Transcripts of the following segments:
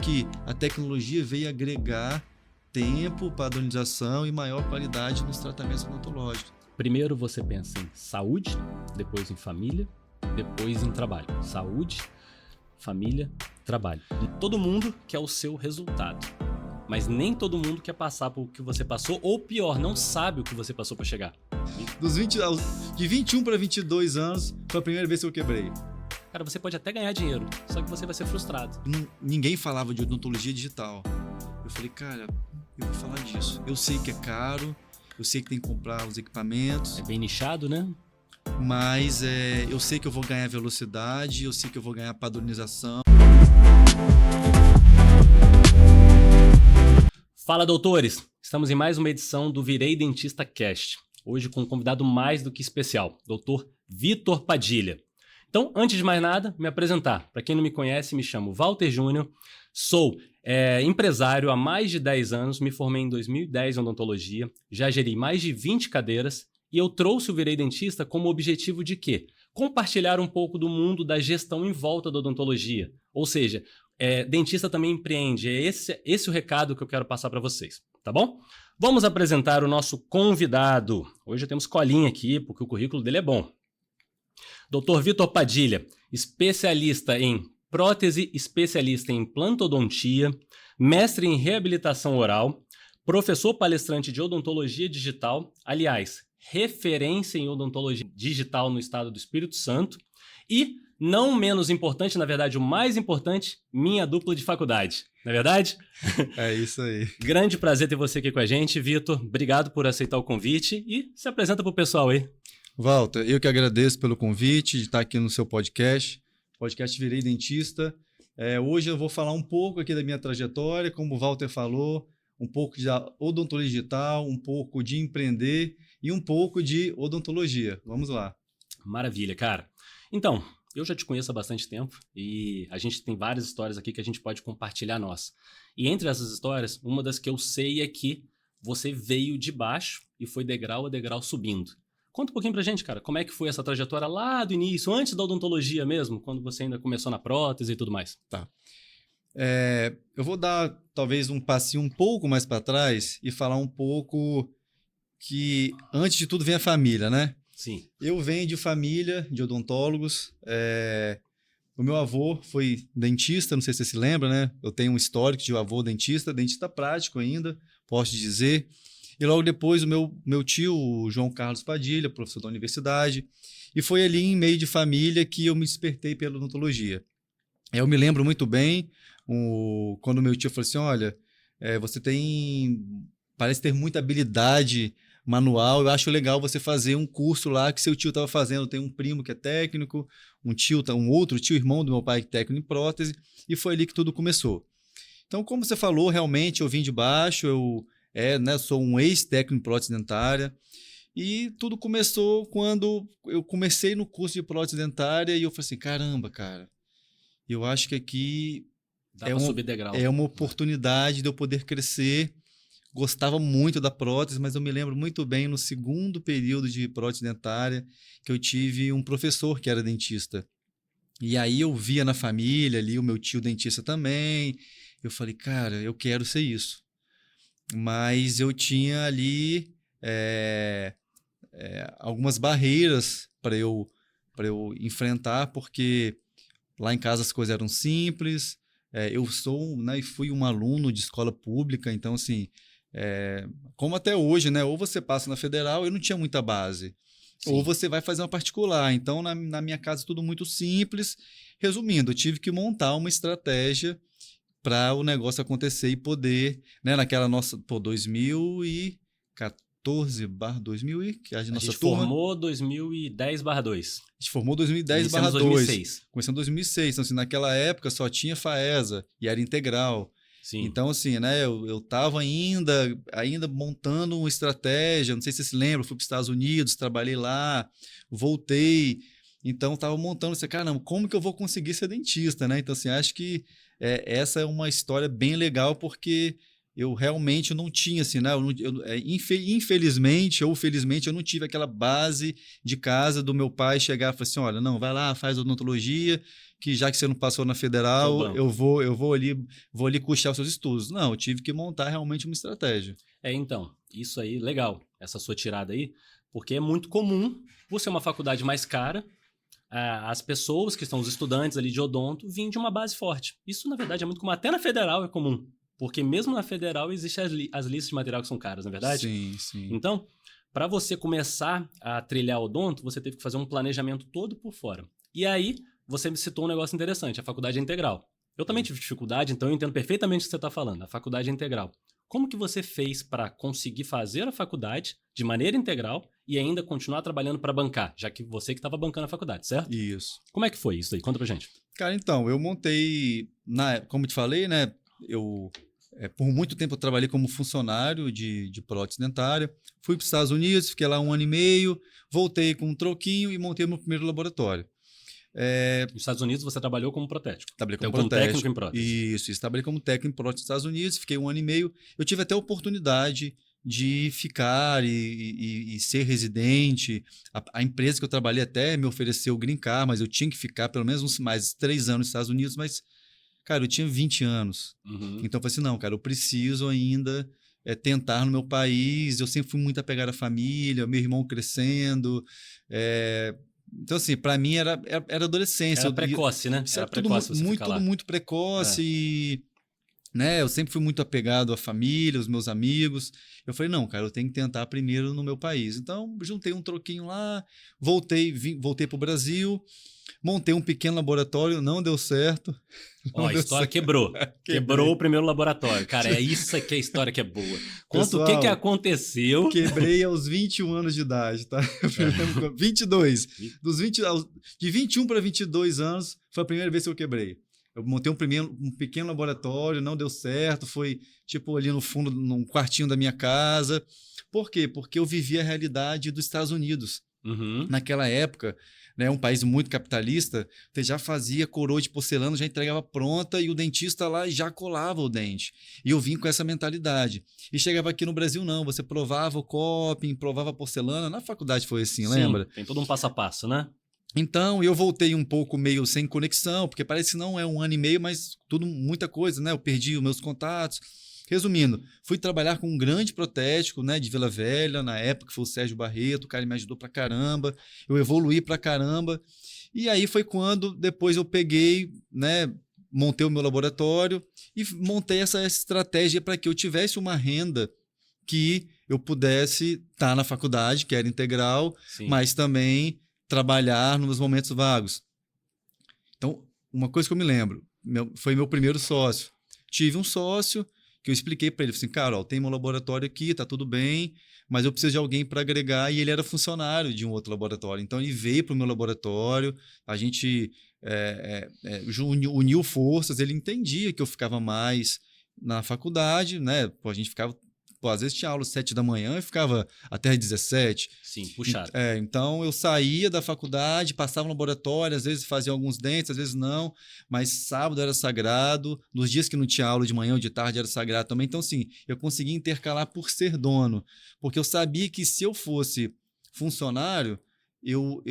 que a tecnologia veio agregar tempo, padronização e maior qualidade nos tratamentos odontológicos. Primeiro você pensa em saúde, depois em família, depois em trabalho. Saúde, família, trabalho. Todo mundo quer o seu resultado, mas nem todo mundo quer passar por o que você passou, ou pior, não sabe o que você passou para chegar. De 21 para 22 anos, foi a primeira vez que eu quebrei. Cara, você pode até ganhar dinheiro, só que você vai ser frustrado. Ninguém falava de odontologia digital. Eu falei, cara, eu vou falar disso. Eu sei que é caro, eu sei que tem que comprar os equipamentos. É bem nichado, né? Mas eu sei que eu vou ganhar velocidade, eu sei que eu vou ganhar padronização. Fala, doutores! Estamos em mais uma edição do Virei Dentista Cast. Hoje com um convidado mais do que especial, Dr. Vitor Padilha. Então, antes de mais nada, me apresentar. Para quem não me conhece, me chamo Walter Júnior, sou empresário há mais de 10 anos, me formei em 2010 em odontologia, já gerei mais de 20 cadeiras e eu trouxe o Virei Dentista como objetivo de quê? Compartilhar um pouco do mundo da gestão em volta da odontologia. Ou seja, dentista também empreende. É esse o recado que eu quero passar para vocês, tá bom? Vamos apresentar o nosso convidado. Hoje temos colinha aqui, porque o currículo dele é bom. Dr. Vitor Padilha, especialista em prótese, especialista em implantodontia, mestre em reabilitação oral, professor palestrante de odontologia digital, aliás, referência em odontologia digital no estado do Espírito Santo e, não menos importante, na verdade o mais importante, minha dupla de faculdade. Não é verdade? É isso aí. Grande prazer ter você aqui com a gente, Vitor. Obrigado por aceitar o convite e se apresenta para o pessoal aí. Walter, eu que agradeço pelo convite de estar aqui no seu podcast Virei Dentista. Hoje eu vou falar um pouco aqui da minha trajetória, como o Walter falou, um pouco de odontologia digital, um pouco de empreender e um pouco de odontologia. Vamos lá. Maravilha, cara. Então, eu já te conheço há bastante tempo e a gente tem várias histórias aqui que a gente pode compartilhar nossa. E entre essas histórias, uma das que eu sei é que você veio de baixo e foi degrau a degrau subindo. Conta um pouquinho pra gente, cara, como é que foi essa trajetória lá do início, antes da odontologia mesmo, quando você ainda começou na prótese e tudo mais. Tá. Eu vou dar talvez um passinho um pouco mais para trás e falar um pouco que antes de tudo vem a família, né? Sim. Eu venho de família de odontólogos. O meu avô foi dentista, não sei se você se lembra, né? Eu tenho um histórico de avô dentista prático ainda, posso dizer. E logo depois o meu tio, o João Carlos Padilha, professor da universidade, e foi ali em meio de família que eu me despertei pela odontologia. Eu me lembro muito bem quando meu tio falou assim, olha, você parece ter muita habilidade manual, eu acho legal você fazer um curso lá que seu tio estava fazendo. Tem um primo que é técnico, um outro tio, irmão do meu pai, técnico em prótese, e foi ali que tudo começou. Então, como você falou, realmente eu vim de baixo, sou um ex-técnico em prótese dentária, e tudo começou quando eu comecei no curso de prótese dentária e eu falei assim, caramba, cara, eu acho que aqui subir degrau. É uma oportunidade de eu poder crescer. Gostava muito da prótese, mas eu me lembro muito bem no segundo período de prótese dentária que eu tive um professor que era dentista. E aí eu via na família ali o meu tio dentista também. Eu falei, cara, eu quero ser isso. Mas eu tinha ali algumas barreiras para eu enfrentar, porque lá em casa as coisas eram simples. Eu fui um aluno de escola pública, então assim, como até hoje, né? Ou você passa na federal, eu não tinha muita base. Sim. Ou você vai fazer uma particular. Então, na minha casa, tudo muito simples. Resumindo, eu tive que montar uma estratégia para o negócio acontecer e poder, né, naquela nossa, 2014/2000, que a nossa turma formou 2010/2. A gente formou 2010/2. 2006. Começamos em 2006. Então, assim, naquela época só tinha FAESA e era integral. Sim. Então, assim, né, eu estava ainda montando uma estratégia. Não sei se você se lembra, fui para os Estados Unidos, trabalhei lá, voltei. Então, estava montando assim, caramba, como que eu vou conseguir ser dentista, né? Então, assim, acho que essa é uma história bem legal, porque eu realmente não tinha, assim, né? Infelizmente ou felizmente, eu não tive aquela base de casa do meu pai chegar e falar assim: olha, não, vai lá, faz odontologia, que já que você não passou na Teu federal, banco. eu vou ali custear os seus estudos. Não, eu tive que montar realmente uma estratégia. Então, isso aí, legal, essa sua tirada aí, porque é muito comum, por ser uma faculdade mais cara, as pessoas que estão, os estudantes ali de odonto, vêm de uma base forte. Isso, na verdade, é muito comum. Até na federal é comum, porque mesmo na federal existem as listas de material que são caras, na verdade? Sim, sim. Então, para você começar a trilhar odonto, você teve que fazer um planejamento todo por fora. E aí, você me citou um negócio interessante, a faculdade é integral. Eu também tive dificuldade, então eu entendo perfeitamente o que você está falando, a faculdade é integral. Como que você fez para conseguir fazer a faculdade de maneira integral e ainda continuar trabalhando para bancar, já que você que estava bancando a faculdade, certo? Isso. Como é que foi isso aí? Conta pra gente. Cara, então, eu montei, como eu te falei, né? Por muito tempo eu trabalhei como funcionário de prótese dentária. Fui para os Estados Unidos, fiquei lá 1 ano e meio, voltei com um troquinho e montei meu primeiro laboratório. Nos Estados Unidos você trabalhou como protético. Trabalhei Então, como como técnico em prótese. Isso, trabalhei como técnico em prótese nos Estados Unidos, fiquei 1 ano e meio. Eu tive até a oportunidade de ficar e ser residente. A empresa que eu trabalhei até me ofereceu o green card, mas eu tinha que ficar pelo menos mais 3 anos nos Estados Unidos, mas, cara, eu tinha 20 anos. Uhum. Então eu falei assim, não, cara, eu preciso ainda tentar no meu país. Eu sempre fui muito apegado à família, meu irmão crescendo. Então, assim, para mim era adolescência. Era precoce, né? Isso Era era tudo precoce você ficar tudo lá. muito precoce e, né, eu sempre fui muito apegado à família, aos meus amigos. Eu falei, não, cara, eu tenho que tentar primeiro no meu país. Então, juntei um troquinho lá, voltei para o Brasil, montei um pequeno laboratório, não deu certo. Ó, a história quebrou. Quebrou o primeiro laboratório. Cara, é isso aqui a história que é boa. Conta o que aconteceu. Quebrei aos 21 anos de idade, tá? 22. De 21 para 22 anos foi a primeira vez que eu quebrei. Eu montei um pequeno laboratório, não deu certo, foi tipo ali no fundo, num quartinho da minha casa. Por quê? Porque eu vivia a realidade dos Estados Unidos. Uhum. Naquela época, né, um país muito capitalista, você já fazia coroa de porcelana, já entregava pronta e o dentista lá já colava o dente. E eu vim com essa mentalidade. E chegava aqui no Brasil, não, você provava o coping, provava a porcelana. Na faculdade foi assim, Sim, lembra? tem todo um passo a passo, né? Então, eu voltei um pouco meio sem conexão, porque parece que não é 1 ano e meio, mas muita coisa, né? Eu perdi os meus contatos. Resumindo, fui trabalhar com um grande protético, né, de Vila Velha, na época, que foi o Sérgio Barreto, o cara me ajudou pra caramba, eu evoluí pra caramba. E aí foi quando depois eu peguei, né, montei o meu laboratório e montei essa estratégia para que eu tivesse uma renda que eu pudesse estar na faculdade, que era integral, Sim. mas também trabalhar nos momentos vagos. Então, uma coisa que eu me lembro, foi meu primeiro sócio. Tive um sócio que eu expliquei para ele, assim, cara, ó, tem meu laboratório aqui, tá tudo bem, mas eu preciso de alguém para agregar, e ele era funcionário de um outro laboratório. Então, ele veio para o meu laboratório, a gente uniu forças, ele entendia que eu ficava mais na faculdade, né? Pô, a gente ficava... Pô, às vezes tinha aula às 7 da manhã e ficava até às 17. Sim, puxado. Então eu saía da faculdade, passava no laboratório, às vezes fazia alguns dentes, às vezes não, mas sábado era sagrado, nos dias que não tinha aula de manhã ou de tarde era sagrado também. Então, assim, eu conseguia intercalar por ser dono, porque eu sabia que se eu fosse funcionário, eu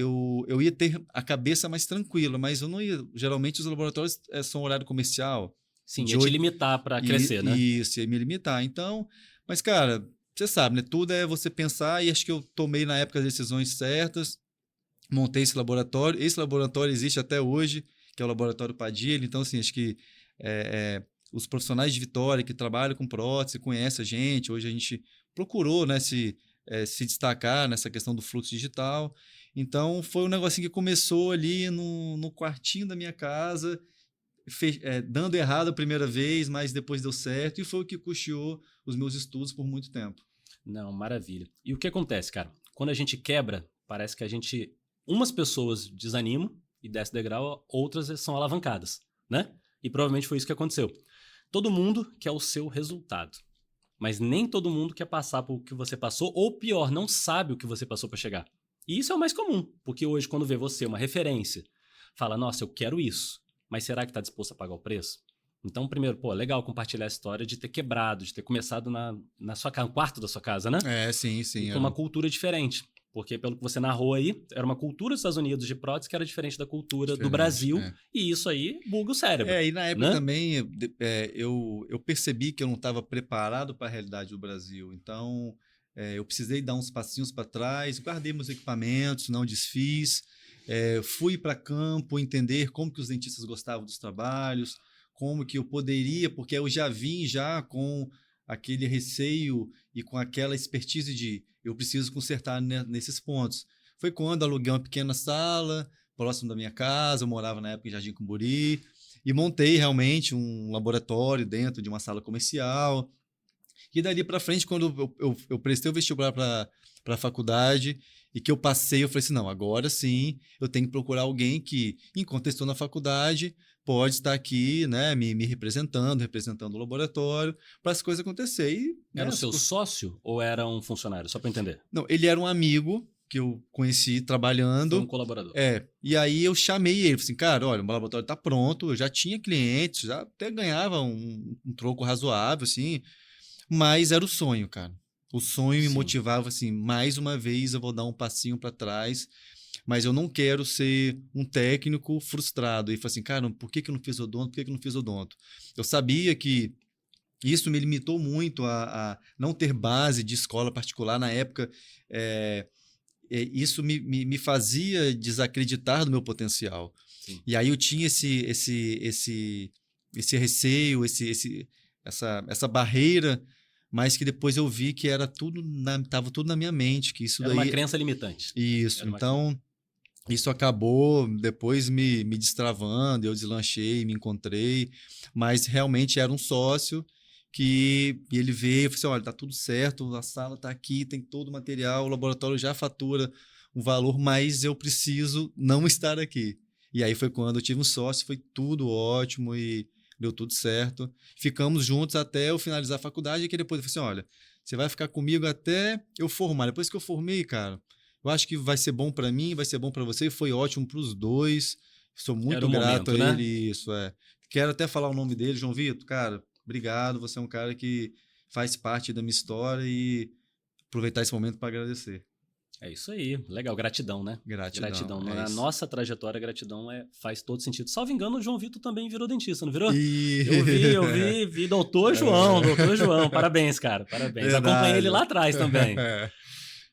ia ter a cabeça mais tranquila, mas eu não ia. Geralmente os laboratórios são horário comercial. Sim, ia te limitar para crescer, né? Isso, ia me limitar. Então, mas, cara, você sabe, né? Tudo é você pensar, e acho que eu tomei na época as decisões certas, montei esse laboratório. Esse laboratório existe até hoje, que é o Laboratório Padilha. Então, assim, acho que os profissionais de Vitória que trabalham com prótese conhecem a gente. Hoje a gente procurou, né, se destacar nessa questão do fluxo digital. Então, foi um negocinho que começou ali no quartinho da minha casa, dando errado a primeira vez, mas depois deu certo, e foi o que custeou os meus estudos por muito tempo. Não, maravilha. E o que acontece, cara? Quando a gente quebra, parece que umas pessoas desanimam e desce degrau, outras são alavancadas, né? E provavelmente foi isso que aconteceu. Todo mundo quer o seu resultado, mas nem todo mundo quer passar por o que você passou, ou pior, não sabe o que você passou para chegar. E isso é o mais comum, porque hoje quando vê você uma referência, fala, nossa, eu quero isso, mas será que está disposto a pagar o preço? Então, primeiro, pô, legal compartilhar a história de ter quebrado, de ter começado na sua casa, no quarto da sua casa, né? Sim, E com uma cultura diferente. Porque, pelo que você narrou aí, era uma cultura dos Estados Unidos de prótese que era diferente da cultura do Brasil. E isso aí buga o cérebro. E na época né? também eu percebi que eu não estava preparado para a realidade do Brasil. Então, eu precisei dar uns passinhos para trás, guardei meus equipamentos, não desfiz. Fui para campo entender como que os dentistas gostavam dos trabalhos, como que eu poderia, porque eu já vim já com aquele receio e com aquela expertise de eu preciso consertar nesses pontos. Foi quando aluguei uma pequena sala próximo da minha casa, eu morava na época em Jardim Camburi, e montei realmente um laboratório dentro de uma sala comercial. E dali para frente, quando eu prestei o vestibular para a faculdade e que eu passei, eu falei assim, não, agora sim, eu tenho que procurar alguém que, enquanto estou na faculdade, pode estar aqui, né, me representando o laboratório, para as coisas acontecerem. Era o seu sócio ou era um funcionário? Só para entender. Não, ele era um amigo que eu conheci trabalhando. Foi um colaborador. E aí eu chamei ele, falei assim, cara, olha, o meu laboratório está pronto, eu já tinha clientes, já até ganhava um troco razoável, assim, mas era o sonho, cara. O sonho me motivava assim, mais uma vez eu vou dar um passinho para trás, mas eu não quero ser um técnico frustrado. E falei assim, cara, por que eu não fiz odonto? Por que eu não fiz odonto? Eu sabia que isso me limitou muito a não ter base de escola particular. Na época, isso me fazia desacreditar do meu potencial. Sim. E aí eu tinha esse receio, essa barreira, mas que depois eu vi que era estava tudo na minha mente, que isso era daí... uma crença limitante. Isso, então isso acabou depois me destravando, eu deslanchei, me encontrei, mas realmente era um sócio que ele veio e falou assim, olha, tá tudo certo, a sala tá aqui, tem todo o material, o laboratório já fatura um valor, mas eu preciso não estar aqui. E aí foi quando eu tive um sócio, foi tudo ótimo e deu tudo certo. Ficamos juntos até eu finalizar a faculdade, e que depois eu falei assim, olha, você vai ficar comigo até eu formar. Depois que eu formei, cara, eu acho que vai ser bom para mim, vai ser bom para você, e foi ótimo para os dois. Sou muito grato momento, a ele, né? Isso. Quero até falar o nome dele, João Vitor, cara, obrigado, você é um cara que faz parte da minha história e aproveitar esse momento para agradecer. É isso aí, legal, gratidão, né? Gratidão. Na nossa trajetória, gratidão faz todo sentido. Salvo engano, o João Vitor também virou dentista, não virou? E... Eu vi, doutor João, parabéns, cara, parabéns. Verdade. Acompanhei ele lá atrás também.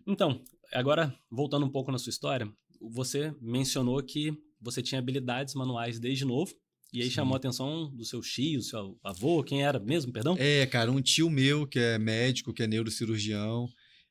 Então, agora, voltando um pouco na sua história, você mencionou que você tinha habilidades manuais desde novo, e aí chamou a atenção do seu tio, seu avô, quem era mesmo, perdão? Cara, um tio meu que é médico, que é neurocirurgião,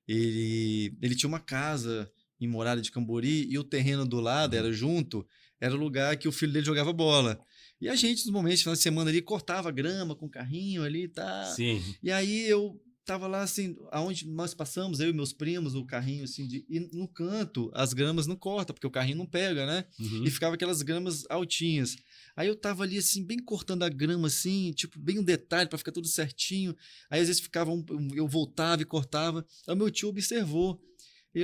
ele tinha uma casa em Morada de Cambori e o terreno do lado era junto, era o lugar que o filho dele jogava bola. E a gente, nos momentos de final de semana ali, cortava grama com o carrinho ali, tá? Sim. E aí eu tava lá, assim, aonde nós passamos, eu e meus primos, o carrinho, assim, e no canto as gramas não cortam, porque o carrinho não pega, né? E ficava aquelas gramas altinhas. Aí eu tava ali, assim, bem cortando a grama, assim, tipo, bem um detalhe para ficar tudo certinho. Aí às vezes eu voltava e cortava. Aí o meu tio observou.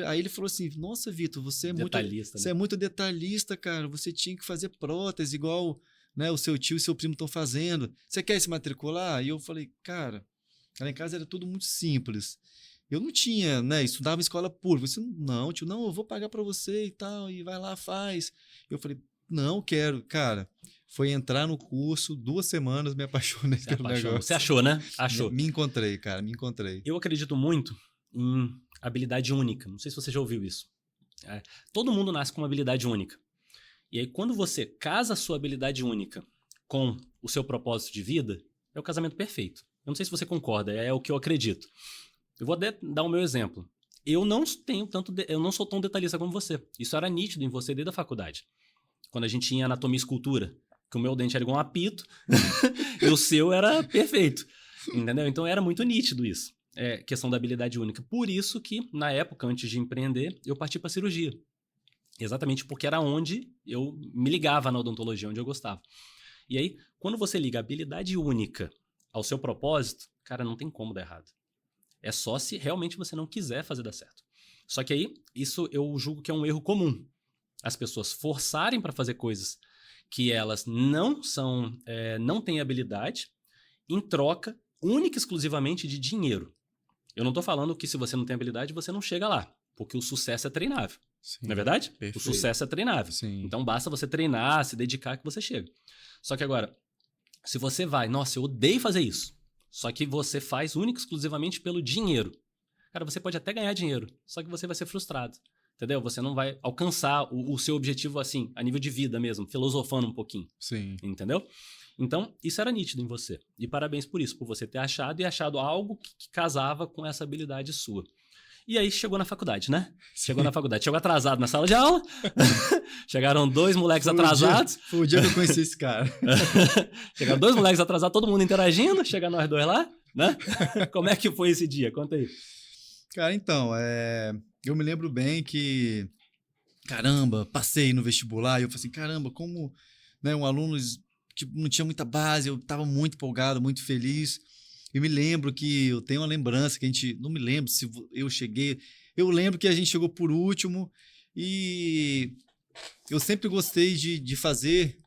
Aí ele falou assim, nossa, Vitor, você é muito detalhista, cara. Você tinha que fazer prótese igual, né, o seu tio e seu primo estão fazendo. Você quer se matricular? E eu falei, cara, lá em casa era tudo muito simples. Eu não tinha, né, estudava em escola pública. Eu disse, não, tio, não, eu vou pagar para você e tal, e vai lá, faz. Eu falei, não, quero. Cara, foi entrar no curso, 2 semanas, me apaixonei pelo negócio. Você achou, né? Achou. Me encontrei, cara, me encontrei. Eu acredito muito em habilidade única. Não sei se você já ouviu isso. Todo mundo nasce com uma habilidade única. E aí, quando você casa a sua habilidade única com o seu propósito de vida, é o casamento perfeito. Eu não sei se você concorda, é o que eu acredito. Eu vou dar o meu exemplo. Eu não sou tão detalhista como você. Isso era nítido em você desde a faculdade. Quando a gente tinha anatomia e escultura, que o meu dente era igual um apito e o seu era perfeito. Entendeu? Então era muito nítido isso. Questão da habilidade única. Por isso que, na época, antes de empreender, eu parti para cirurgia. Exatamente porque era onde eu me ligava na odontologia, onde eu gostava. E aí, quando você liga a habilidade única ao seu propósito, cara, não tem como dar errado. É só se realmente você não quiser fazer dar certo. Só que aí, isso eu julgo que é um erro comum. As pessoas forçarem para fazer coisas que elas não têm habilidade em troca única e exclusivamente de dinheiro. Eu não estou falando que se você não tem habilidade, você não chega lá, porque o sucesso é treinável. Sim, não é verdade? perfeito. O sucesso é treinável. Sim. Então basta você treinar, se dedicar que você chega. Só que agora, se você vai, nossa, eu odeio fazer isso, só que você faz única e exclusivamente pelo dinheiro. Cara, você pode até ganhar dinheiro, só que você vai ser frustrado. Entendeu? Você não vai alcançar o seu objetivo assim, a nível de vida mesmo, filosofando um pouquinho. Sim. Entendeu? Então, isso era nítido em você. E parabéns por isso, por você ter achado algo que casava com essa habilidade sua. E aí chegou na faculdade, né? Chegou na faculdade. Chegou atrasado na sala de aula. Chegaram 2 moleques atrasados. Foi o dia que eu conheci esse cara. Chegaram 2 moleques atrasados, todo mundo interagindo. Chega nós 2 lá, né? Como é que foi esse dia? Conta aí. Cara, então, eu me lembro bem que, caramba, passei no vestibular e eu falei assim, caramba, como, né, um aluno tipo, não tinha muita base, eu estava muito empolgado, muito feliz. Eu me lembro que eu tenho uma lembrança que a gente, não me lembro se eu cheguei, eu lembro que a gente chegou por último e eu sempre gostei de fazer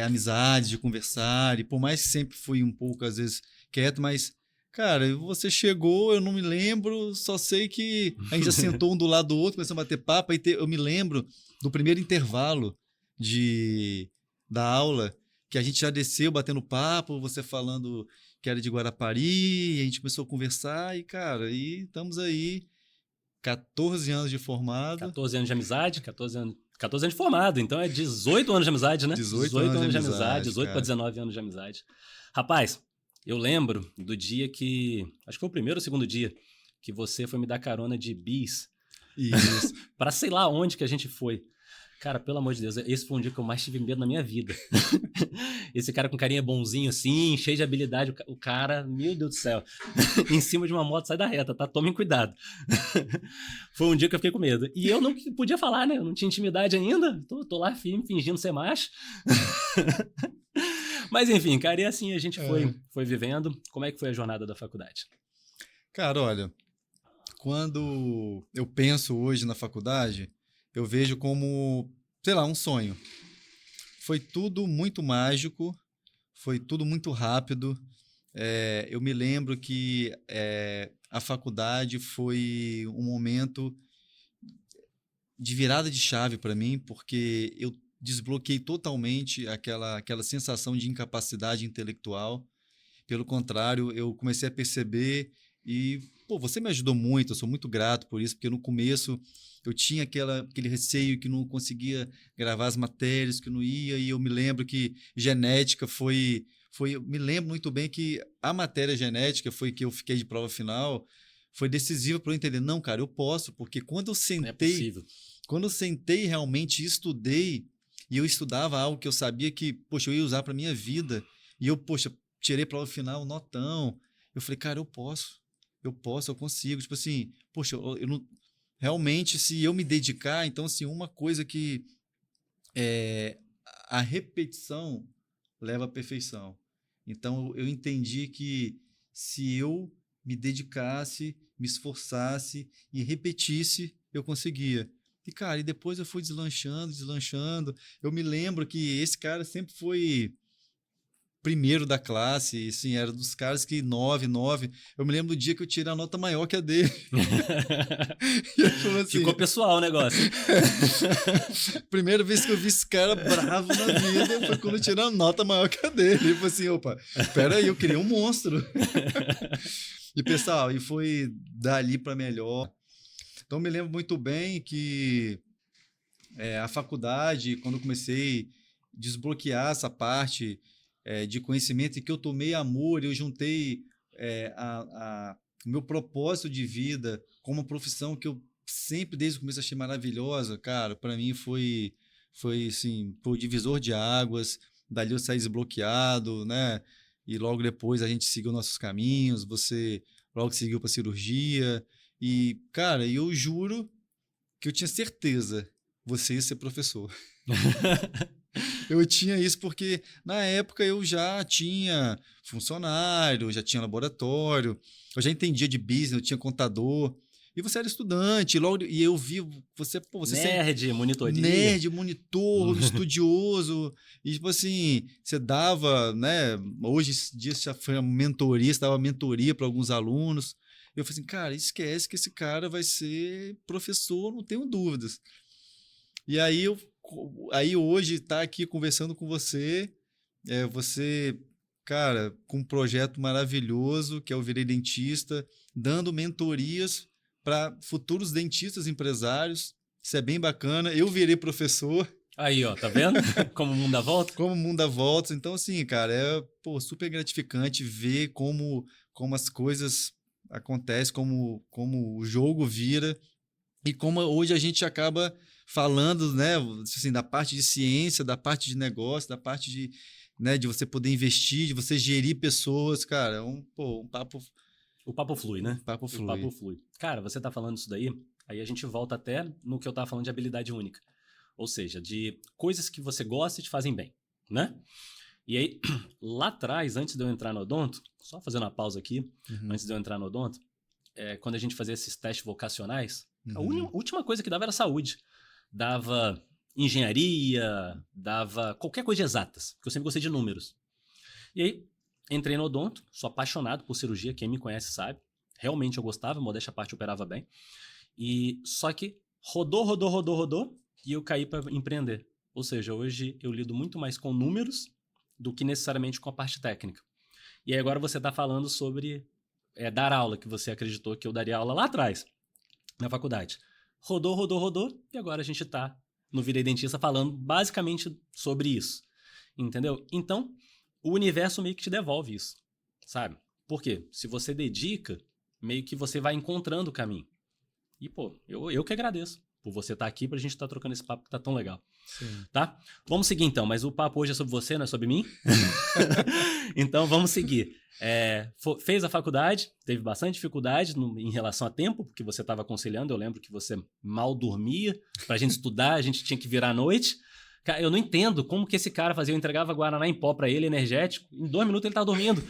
amizade, de conversar, e por mais que sempre fui um pouco, às vezes, quieto, mas... Cara, você chegou, eu não me lembro, só sei que a gente já sentou um do lado do outro, começamos a bater papo, eu me lembro do primeiro intervalo da aula, que a gente já desceu batendo papo, você falando que era de Guarapari, e a gente começou a conversar, e cara, estamos aí, 14 anos de formado. 14 anos de amizade, 14 anos de formado, então é 18 anos de amizade, né? 18 anos de amizade, 18 para 19 anos de amizade. Rapaz, eu lembro do dia que... Acho que foi o primeiro ou segundo dia que você foi me dar carona de bis. Isso. Pra sei lá onde que a gente foi. Cara, pelo amor de Deus, esse foi um dia que eu mais tive medo na minha vida. Esse cara com carinha bonzinho assim, cheio de habilidade. O cara, meu Deus do céu. Em cima de uma moto, sai da reta, tá? Tomem cuidado. Foi um dia que eu fiquei com medo. E eu não podia falar, né? Eu não tinha intimidade ainda. Tô lá firme, fingindo ser macho. Mas enfim, cara, e assim a gente foi vivendo. Como é que foi a jornada da faculdade? Cara, olha, quando eu penso hoje na faculdade, eu vejo como, sei lá, um sonho. Foi tudo muito mágico, foi tudo muito rápido. Eu me lembro que a faculdade foi um momento de virada de chave para mim, porque eu desbloqueei totalmente aquela sensação de incapacidade intelectual. Pelo contrário, eu comecei a perceber e, pô, você me ajudou muito, eu sou muito grato por isso, porque no começo eu tinha aquele receio que não conseguia gravar as matérias, que não ia, e eu me lembro que genética eu me lembro muito bem que a matéria genética foi que eu fiquei de prova final, foi decisiva para eu entender, não, cara, eu posso, porque quando eu sentei, é possível. Quando eu sentei realmente e estudei, e eu estudava algo que eu sabia que, poxa, eu ia usar para minha vida, e eu, poxa, tirei prova final, notão, eu falei, cara, eu consigo, tipo assim, poxa, eu não, realmente, se eu me dedicar, então, assim, uma coisa que a repetição leva à perfeição. Então, eu entendi que se eu me dedicasse, me esforçasse e repetisse, eu conseguia. E, cara, e depois eu fui deslanchando. Eu me lembro que esse cara sempre foi primeiro da classe, assim, era dos caras que 9. Eu me lembro do dia que eu tirei a nota maior que a dele. Assim, ficou pessoal o negócio. Primeira vez que eu vi esse cara bravo na vida foi quando eu tirei a nota maior que a dele. Eu falei assim, opa, peraí, eu criei um monstro. E, pessoal, e foi dali para melhor. Então, eu me lembro muito bem que a faculdade, quando eu comecei a desbloquear essa parte de conhecimento e que eu tomei amor, eu juntei o meu propósito de vida com uma profissão que eu sempre, desde o começo, achei maravilhosa. Cara, para mim foi assim, o divisor de águas. Dali eu saí desbloqueado, né? E logo depois a gente seguiu nossos caminhos, você logo seguiu para cirurgia. E, cara, eu juro que eu tinha certeza você ia ser professor. Eu tinha isso porque, na época, eu já tinha funcionário, já tinha laboratório, eu já entendia de business, eu tinha contador. E você era estudante, logo, e eu vi você, pô, você Nerd, monitoria. Nerd, monitor, estudioso, e tipo assim, você dava, né, hoje esse dia já foi uma mentoria, você dava mentoria para alguns alunos. Eu falei assim, cara, esquece que esse cara vai ser professor, não tenho dúvidas. E aí hoje tá aqui conversando com você, você, cara, com um projeto maravilhoso, que é o Virei Dentista, dando mentorias para futuros dentistas empresários. Isso é bem bacana. Eu virei professor. Aí, ó, tá vendo? Como o mundo dá volta? Como o mundo dá voltas. Então, assim, cara, pô, super gratificante ver como as coisas acontecem, como o jogo vira e como hoje a gente acaba falando, né, assim, da parte de ciência, da parte de negócio, da parte de, né, de você poder investir, de você gerir pessoas, cara, um papo... O papo flui, né? O papo flui. O papo flui. Cara, você tá falando isso daí, aí a gente volta até no que eu tava falando de habilidade única. Ou seja, de coisas que você gosta e te fazem bem, né? E aí, lá atrás, antes de eu entrar no odonto, só fazendo uma pausa aqui, antes de eu entrar no odonto, quando a gente fazia esses testes vocacionais, a última coisa que dava era saúde. Dava engenharia, dava qualquer coisa de exatas, porque eu sempre gostei de números. E aí, entrei no odonto, sou apaixonado por cirurgia, quem me conhece sabe. Realmente eu gostava, modéstia à parte, eu operava bem. E só que rodou, e eu caí para empreender. Ou seja, hoje eu lido muito mais com números do que necessariamente com a parte técnica. E aí agora você está falando sobre dar aula, que você acreditou que eu daria aula lá atrás, na faculdade. Rodou, e agora a gente está no Virei Dentista falando basicamente sobre isso. Entendeu? Então, o universo meio que te devolve isso, sabe? Por quê? Se você dedica, meio que você vai encontrando o caminho. E, pô, eu que agradeço por você estar aqui pra gente estar trocando esse papo que tá tão legal. Sim. Tá? Vamos seguir então, mas o papo hoje é sobre você, não é sobre mim? Então, vamos seguir. Fez a faculdade, teve bastante dificuldade em relação a tempo, porque você estava aconselhando, eu lembro que você mal dormia. Pra gente estudar, a gente tinha que virar à noite. Eu não entendo como que esse cara fazia. Eu entregava Guaraná em pó pra ele, energético. Em 2 minutos ele tava dormindo.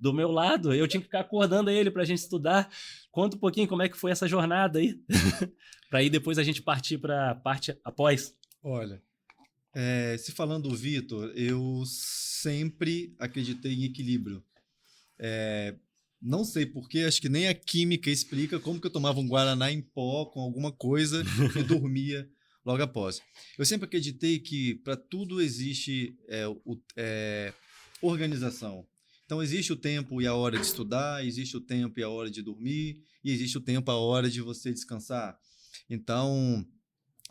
Do meu lado, eu tinha que ficar acordando ele pra gente estudar. Conta um pouquinho como é que foi essa jornada aí. Pra aí depois a gente partir pra parte após. Olha, se falando do Vitor, eu sempre acreditei em equilíbrio. Não sei porquê, acho que nem a química explica como que eu tomava um Guaraná em pó com alguma coisa e dormia logo após. Eu sempre acreditei que para tudo existe organização. Então, existe o tempo e a hora de estudar, existe o tempo e a hora de dormir, e existe o tempo e a hora de você descansar. Então,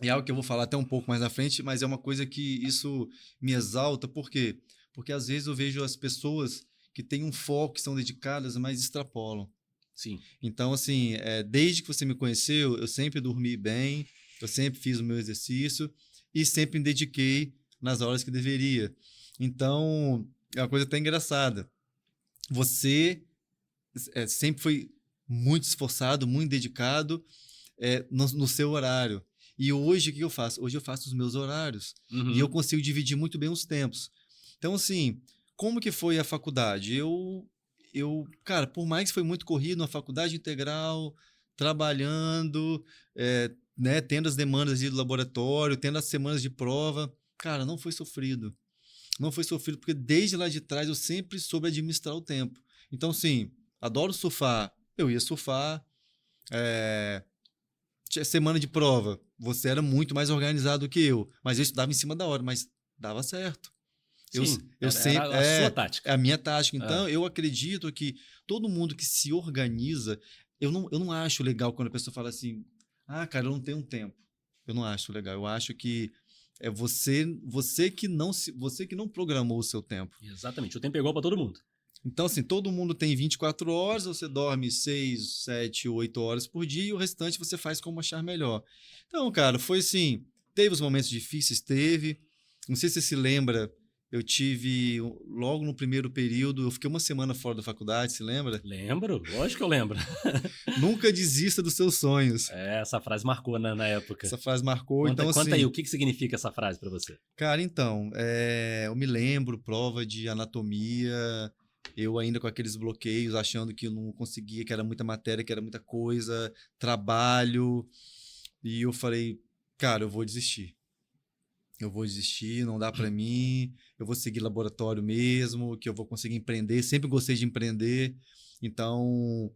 é algo que eu vou falar até um pouco mais na frente, mas é uma coisa que isso me exalta. Por quê? Porque às vezes eu vejo as pessoas que têm um foco, que são dedicadas, mas extrapolam. Sim. Então, assim, desde que você me conheceu, eu sempre dormi bem, eu sempre fiz o meu exercício e sempre me dediquei nas horas que deveria. Então, é uma coisa até engraçada. Você sempre foi muito esforçado, muito dedicado no seu horário. E hoje, o que eu faço? Hoje eu faço os meus horários. Uhum. E eu consigo dividir muito bem os tempos. Então, assim, como que foi a faculdade? Cara, por mais que foi muito corrido, uma faculdade integral, trabalhando, né, tendo as demandas do laboratório, tendo as semanas de prova, cara, não foi sofrido. Não foi sofrido, porque desde lá de trás eu sempre soube administrar o tempo. Então, sim, adoro surfar. Eu ia surfar. Semana de prova, você era muito mais organizado do que eu. Mas eu estudava em cima da hora, mas dava certo. Sim, eu sempre, era a sua tática. É a minha tática. Então, eu acredito que todo mundo que se organiza... Eu não acho legal quando a pessoa fala assim, cara, eu não tenho tempo. Eu não acho legal. Eu acho que é você que não programou o seu tempo. Exatamente. O tempo é igual para todo mundo. Então, assim, todo mundo tem 24 horas, você dorme 6, 7, 8 horas por dia e o restante você faz como achar melhor. Então, cara, foi assim, teve os momentos difíceis, teve. Não sei se você se lembra, eu tive, logo no primeiro período, eu fiquei uma semana fora da faculdade, se lembra? Lembro, lógico que eu lembro. Nunca desista dos seus sonhos. Essa frase marcou na época. Essa frase marcou, Conta assim... aí, o que significa essa frase para você? Cara, então, eu me lembro, prova de anatomia... eu ainda com aqueles bloqueios, achando que eu não conseguia, que era muita matéria, que era muita coisa, trabalho. E eu falei, cara, eu vou desistir. Eu vou desistir, não dá para mim, eu vou seguir laboratório mesmo, que eu vou conseguir empreender, sempre gostei de empreender. Então,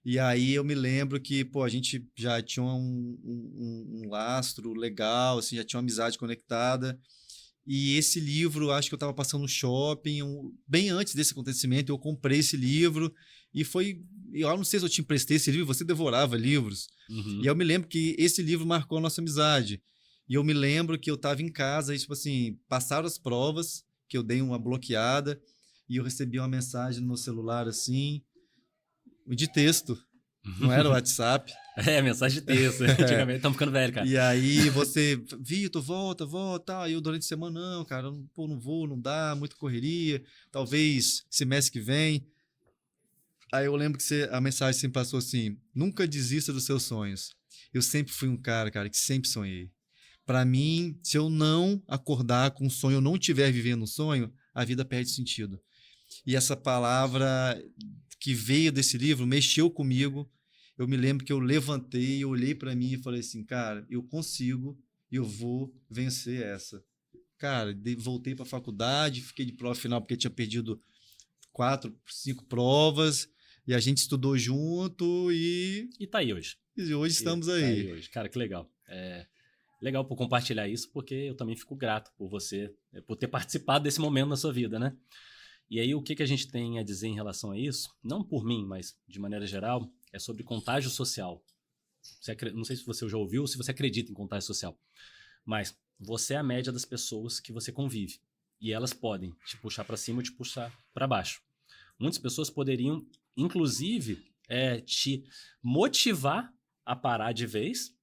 e aí eu me lembro que, pô, a gente já tinha um lastro legal, assim, já tinha uma amizade conectada. E esse livro, acho que eu estava passando no shopping, bem antes desse acontecimento, eu comprei esse livro e foi. Eu não sei se eu te emprestei esse livro, você devorava livros. E eu me lembro que esse livro marcou a nossa amizade. E eu me lembro que eu estava em casa e, tipo assim, passaram as provas, que eu dei uma bloqueada, e eu recebi uma mensagem no meu celular, assim, de texto. Não era o WhatsApp. Mensagem de texto. Antigamente, estamos ficando velho, cara. E aí você, Vitor, volta, tal. Aí eu durante a semana, não, cara, pô, não vou, não dá, muita correria. Talvez semestre que vem. Aí eu lembro que a mensagem sempre passou assim: nunca desista dos seus sonhos. Eu sempre fui um cara, que sempre sonhei. Para mim, se eu não acordar com um sonho, eu não estiver vivendo um sonho, a vida perde sentido. E essa palavra que veio desse livro mexeu comigo. Eu me lembro que eu levantei, eu olhei para mim e falei assim, cara, eu consigo, eu vou vencer essa. Cara, voltei para a faculdade, fiquei de prova final porque tinha perdido 4, 5 provas, e a gente estudou junto e... E tá aí hoje. E hoje estamos aí. Tá aí hoje. Cara, que legal. Legal por compartilhar isso, porque eu também fico grato por você, por ter participado desse momento na sua vida, né? E aí, o que a gente tem a dizer em relação a isso? Não por mim, mas de maneira geral, é sobre contágio social. Não sei se você já ouviu ou se você acredita em contágio social, mas você é a média das pessoas que você convive. E elas podem te puxar para cima ou te puxar para baixo. Muitas pessoas poderiam, inclusive, te motivar a parar de vez,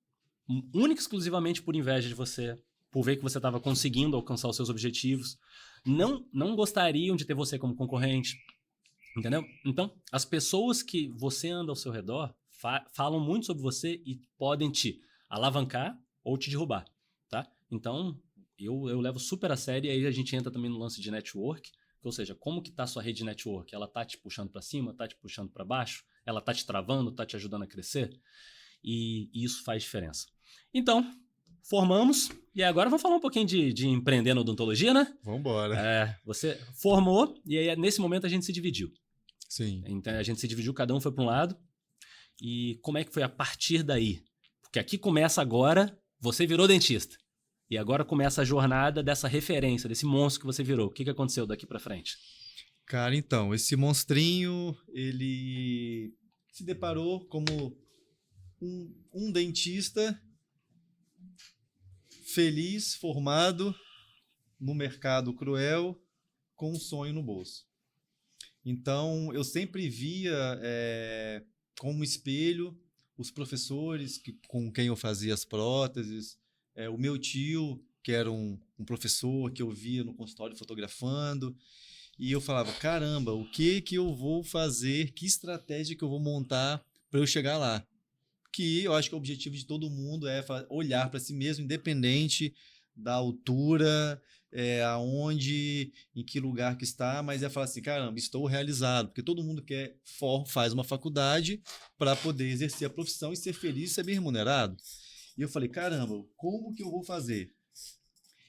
única e exclusivamente por inveja de você, por ver que você estava conseguindo alcançar os seus objetivos. Não gostariam de ter você como concorrente, entendeu? Então, as pessoas que você anda ao seu redor falam muito sobre você e podem te alavancar ou te derrubar, tá? Então, eu levo super a sério, e aí a gente entra também no lance de network, ou seja, como que tá a sua rede de network? Ela tá te puxando para cima, tá te puxando para baixo? Ela tá te travando, tá te ajudando a crescer? E isso faz diferença. Então, formamos, e agora vamos falar um pouquinho de empreender na odontologia, né? Vamos embora. Você formou, e aí nesse momento a gente se dividiu. Sim. Então a gente se dividiu, cada um foi para um lado. E como é que foi a partir daí? Porque aqui começa agora, você virou dentista. E agora começa a jornada dessa referência, desse monstro que você virou. O que aconteceu daqui para frente? Cara, então, esse monstrinho, ele se deparou como um dentista feliz, formado, no mercado cruel, com um sonho no bolso. Então, eu sempre via como espelho os professores com quem eu fazia as próteses, o meu tio, que era um professor que eu via no consultório fotografando, e eu falava, caramba, o que eu vou fazer, que estratégia que eu vou montar para eu chegar lá? Que eu acho que o objetivo de todo mundo é olhar para si mesmo, independente da altura, aonde, em que lugar que está, mas é falar assim, caramba, estou realizado, porque todo mundo faz uma faculdade para poder exercer a profissão e ser feliz e ser bem remunerado. E eu falei, caramba, como que eu vou fazer?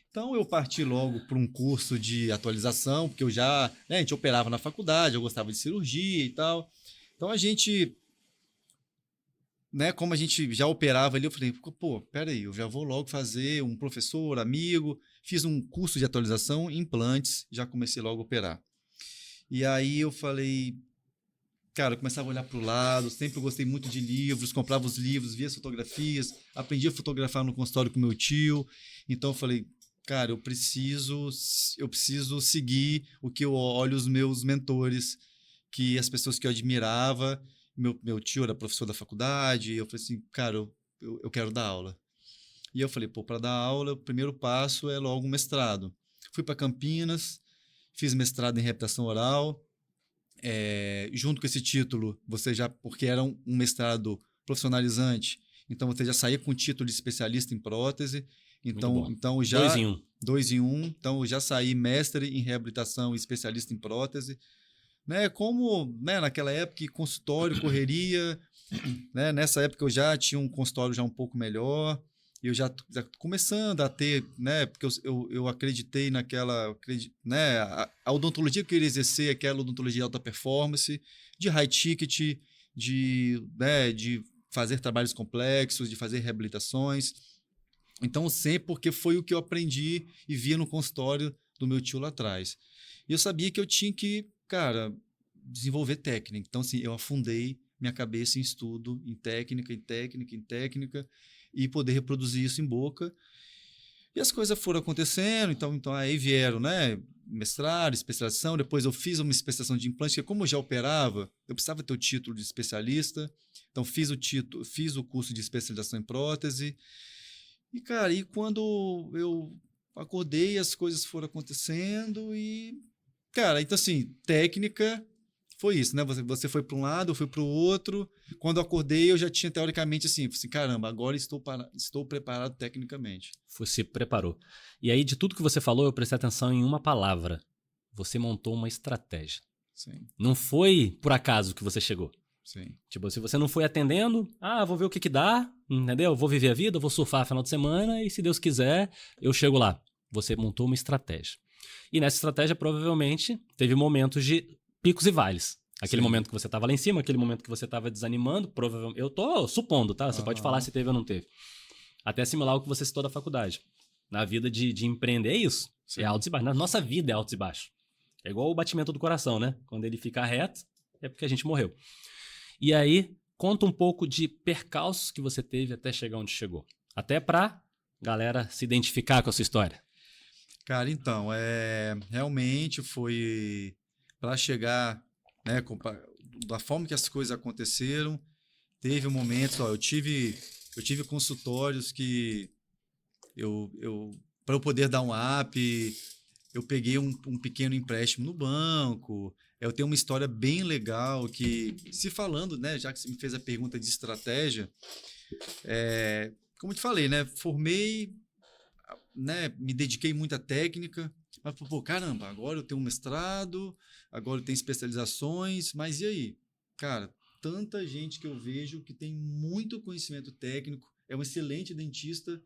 Então eu parti logo para um curso de atualização, porque a gente operava na faculdade, eu gostava de cirurgia e tal. Então a gente, como a gente já operava ali, eu falei, pô, peraí, eu já vou logo fazer um professor, amigo, fiz um curso de atualização em implantes, já comecei logo a operar. E aí eu falei, cara, eu começava a olhar para o lado, sempre gostei muito de livros, comprava os livros, via as fotografias, aprendi a fotografar no consultório com meu tio, então eu falei, cara, eu preciso seguir o que eu olho os meus mentores, que as pessoas que eu admirava. Meu tio era professor da faculdade, e eu falei assim, cara, eu quero dar aula. E eu falei, pô, para dar aula, o primeiro passo é logo um mestrado. Fui para Campinas, fiz mestrado em reabilitação oral. Junto com esse título, porque era um mestrado profissionalizante, então você já saía com o título de especialista em prótese. Então já 2 em 1. 2 em 1. Então eu já saí mestre em reabilitação e especialista em prótese. né? Como, né, naquela época, consultório, correria, né? Nessa época eu já tinha um consultório já um pouco melhor, e eu já começando a ter, né? Porque eu acreditei naquela, né? A odontologia que eu queria exercer, aquela odontologia de alta performance, de high ticket, né, de fazer trabalhos complexos, de fazer reabilitações. Então, sempre porque foi o que eu aprendi e via no consultório do meu tio lá atrás. E eu sabia que eu tinha que, cara, desenvolver técnica. Então, assim, eu afundei minha cabeça em estudo, em técnica, em técnica, em técnica, e poder reproduzir isso em boca. E as coisas foram acontecendo, então aí vieram, né, mestrado, especialização, depois eu fiz uma especialização de implante, porque como eu já operava, eu precisava ter o título de especialista, então fiz o curso de especialização em prótese, e cara, e quando eu acordei, as coisas foram acontecendo e, cara, então assim, técnica foi isso, né? Você foi para um lado, eu fui para o outro. Quando eu acordei, eu já tinha teoricamente assim, caramba, agora estou preparado tecnicamente. Você preparou. E aí, de tudo que você falou, eu prestei atenção em uma palavra. Você montou uma estratégia. Sim, Não foi por acaso que você chegou. sim. Tipo, se você não foi atendendo, vou ver o que que dá, entendeu? Vou viver a vida, vou surfar final de semana e se Deus quiser, eu chego lá. Você montou uma estratégia. E nessa estratégia, provavelmente, teve momentos de picos e vales. Aquele Sim. momento que você estava lá em cima, aquele momento que você estava desanimando, provavelmente. Eu tô supondo, tá? Você pode falar se teve ou não teve. Até assimilar o que você citou da faculdade. Na vida de empreender é isso. Sim. É altos e baixos. Na nossa vida é altos e baixos. É igual o batimento do coração, né? Quando ele fica reto, é porque a gente morreu. E aí, conta um pouco de percalços que você teve até chegar onde chegou. Até pra galera se identificar com a sua história. Cara, então, realmente foi para chegar, né, da forma que as coisas aconteceram, teve momentos, eu tive consultórios que para eu poder dar um up, eu peguei um pequeno empréstimo no banco. Eu tenho uma história bem legal que, se falando, né, já que você me fez a pergunta de estratégia, como eu te falei, né, formei, né, me dediquei muito à técnica, mas, pô, caramba, agora eu tenho um mestrado, agora eu tenho especializações, mas e aí? Cara, tanta gente que eu vejo que tem muito conhecimento técnico, é um excelente dentista,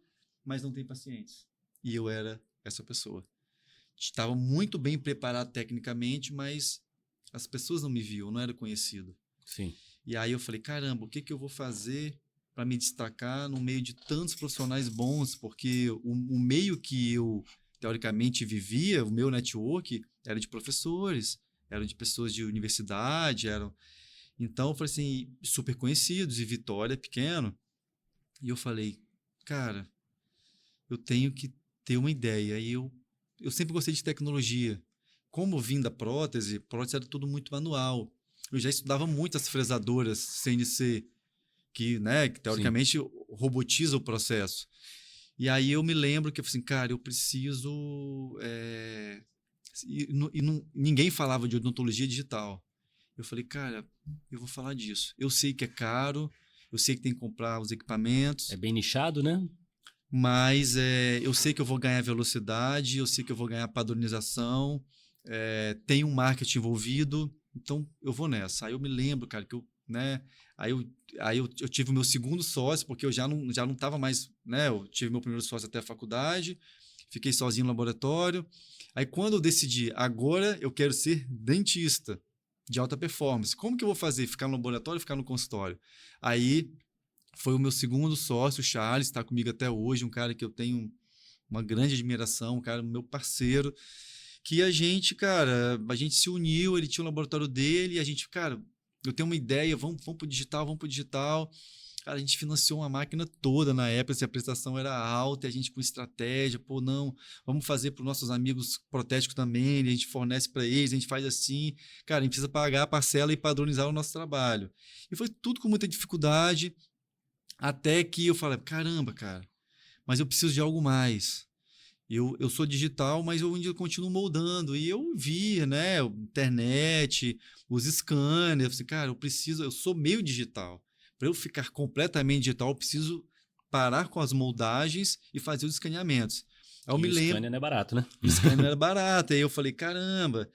mas não tem pacientes. E eu era essa pessoa. Estava muito bem preparado tecnicamente, mas as pessoas não me viam, eu não era conhecido. Sim. E aí eu falei, caramba, o que eu vou fazer para me destacar no meio de tantos profissionais bons? Porque o meio que eu, teoricamente, vivia, o meu network, era de professores, era de pessoas de universidade, Então, eu falei assim, super conhecidos, e Vitória é pequeno. E eu falei, cara, eu tenho que ter uma ideia. E eu sempre gostei de tecnologia. Como vim da prótese era tudo muito manual. Eu já estudava muito as fresadoras CNC, que, né, que teoricamente robotiza o processo. E aí eu me lembro que eu falei assim, cara, eu preciso... ninguém falava de odontologia digital. Eu falei, cara, eu vou falar disso. Eu sei que é caro, eu sei que tem que comprar os equipamentos. É bem nichado, né? Mas eu sei que eu vou ganhar velocidade, eu sei que eu vou ganhar padronização, tem um marketing envolvido, então eu vou nessa. Aí eu me lembro, cara, que eu, né? Aí eu tive o meu segundo sócio, porque eu já não estava mais, né? Eu tive meu primeiro sócio até a faculdade, fiquei sozinho no laboratório. Aí quando eu decidi, agora eu quero ser dentista de alta performance, como que eu vou fazer? Ficar no laboratório, ficar no consultório? Aí foi o meu segundo sócio, o Charles, está comigo até hoje, um cara que eu tenho uma grande admiração, um cara, meu parceiro, que a gente se uniu, ele tinha o laboratório dele, e a gente, cara, eu tenho uma ideia, vamos pro digital. Cara, a gente financiou uma máquina toda na época, se a prestação era alta, e a gente com estratégia, pô, não, vamos fazer para os nossos amigos protéticos também, a gente fornece para eles, a gente faz assim, cara, a gente precisa pagar a parcela e padronizar o nosso trabalho. E foi tudo com muita dificuldade, até que eu falei, caramba, cara, mas eu preciso de algo mais. Eu sou digital, mas eu ainda continuo moldando. E eu via, né, internet, os scanners, assim, cara, eu sou meio digital. Para eu ficar completamente digital, eu preciso parar com as moldagens e fazer os escaneamentos. Aí eu me o lembro, scanner não é barato, né? o scanner não era barato. Aí eu falei, caramba.